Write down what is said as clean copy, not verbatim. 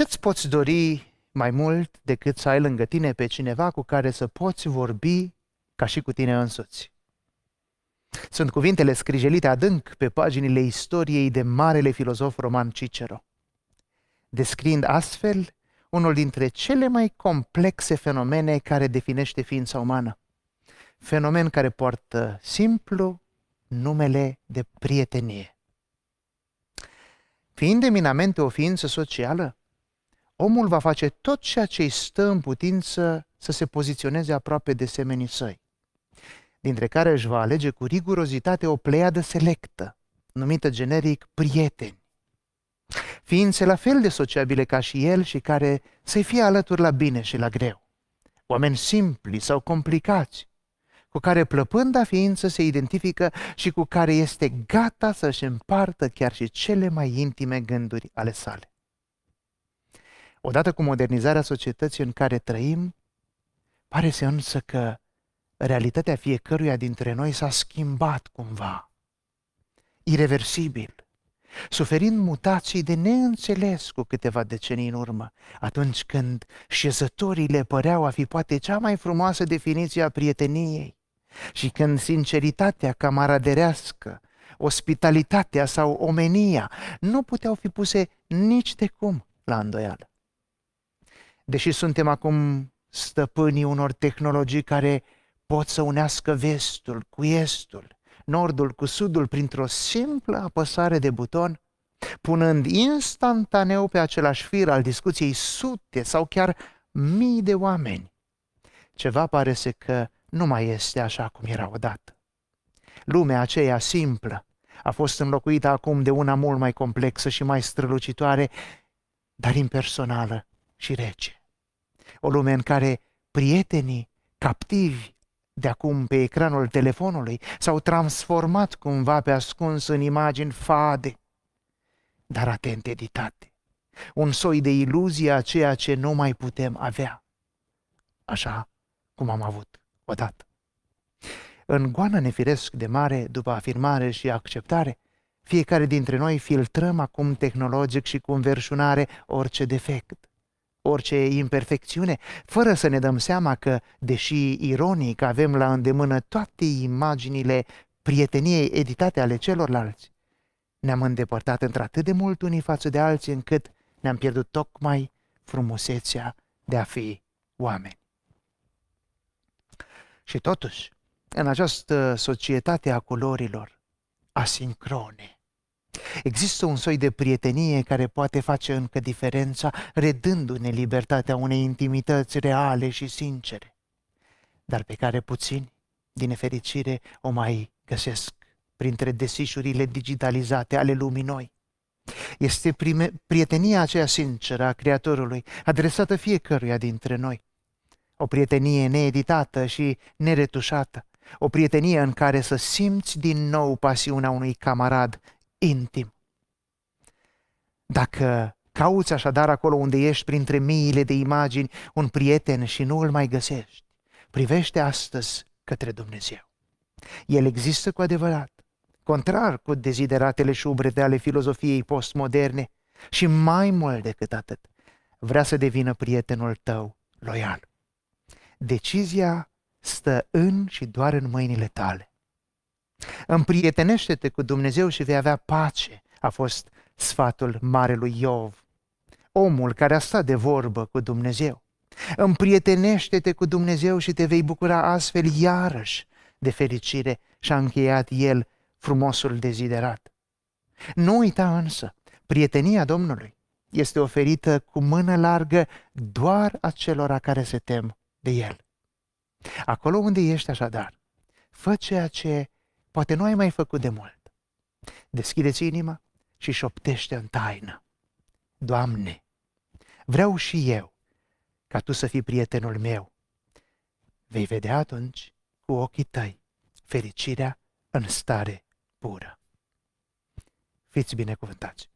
Ce-ți poți dori mai mult decât să ai lângă tine pe cineva cu care să poți vorbi ca și cu tine însuți? Sunt cuvintele scrijelite adânc pe paginile istoriei de marele filozof roman Cicero, descriind astfel unul dintre cele mai complexe fenomene care definește ființa umană. Fenomen care poartă simplu numele de prietenie. Fiind eminamente o ființă socială, omul va face tot ceea ce îi stă în putință să se poziționeze aproape de semenii săi, dintre care își va alege cu rigurozitate o pleiadă selectă, numită generic prieteni. Ființe la fel de sociabile ca și el și care să-i fie alături la bine și la greu. Oameni simpli sau complicați, cu care plăpânda ființă se identifică și cu care este gata să-și împartă chiar și cele mai intime gânduri ale sale. Odată cu modernizarea societății în care trăim, pare însă că realitatea fiecăruia dintre noi s-a schimbat cumva, ireversibil, suferind mutații de neînțeles cu câteva decenii în urmă, atunci când șezătorile păreau a fi poate cea mai frumoasă definiție a prieteniei și când sinceritatea camaraderească, ospitalitatea sau omenia nu puteau fi puse nici de cum la îndoială. Deși suntem acum stăpânii unor tehnologii care pot să unească vestul cu estul, nordul cu sudul printr-o simplă apăsare de buton, punând instantaneu pe același fir al discuției sute sau chiar mii de oameni, ceva pare că nu mai este așa cum era odată. Lumea aceea simplă a fost înlocuită acum de una mult mai complexă și mai strălucitoare, dar impersonală și rece. O lume în care prietenii captivi de acum pe ecranul telefonului s-au transformat cumva pe ascuns în imagini fade, dar atent editate. Un soi de iluzie a ceea ce nu mai putem avea, așa cum am avut odată. În goană nefiresc de mare, după afirmare și acceptare, fiecare dintre noi filtrăm acum tehnologic și cu înverșunare orice defect, orice imperfecțiune, fără să ne dăm seama că, deși ironic avem la îndemână toate imaginile prieteniei editate ale celorlalți, ne-am îndepărtat într-atât de mult unii față de alții încât ne-am pierdut tocmai frumusețea de a fi oameni. Și totuși, în această societate a culorilor asincrone, există un soi de prietenie care poate face încă diferența, redându-ne libertatea unei intimități reale și sincere, dar pe care puțini, din nefericire, o mai găsesc printre desișurile digitalizate ale lumii noi. Este prietenia aceea sinceră a Creatorului, adresată fiecăruia dintre noi. O prietenie needitată și neretușată, o prietenie în care să simți din nou pasiunea unui camarad intim. Dacă cauți așadar acolo unde ești printre miile de imagini un prieten și nu îl mai găsești, privește astăzi către Dumnezeu. El există cu adevărat, contrar cu dezideratele și ubrete ale filozofiei postmoderne și mai mult decât atât, vrea să devină prietenul tău loial. Decizia stă în și doar în mâinile tale. Împrietenește-te cu Dumnezeu și vei avea pace, a fost sfatul marelui Iov, omul care a stat de vorbă cu Dumnezeu. Împrietenește-te cu Dumnezeu și te vei bucura astfel iarăși de fericire, și-a încheiat el frumosul deziderat. Nu uita însă, prietenia Domnului este oferită cu mână largă doar acelora care se tem de El. Acolo unde ești așadar, fă ceea ce poate nu ai mai făcut de mult. Deschide-ți inima și șoptește în taină: Doamne, vreau și eu ca Tu să fii prietenul meu. Vei vedea atunci cu ochii tăi fericirea în stare pură. Fiți binecuvântați!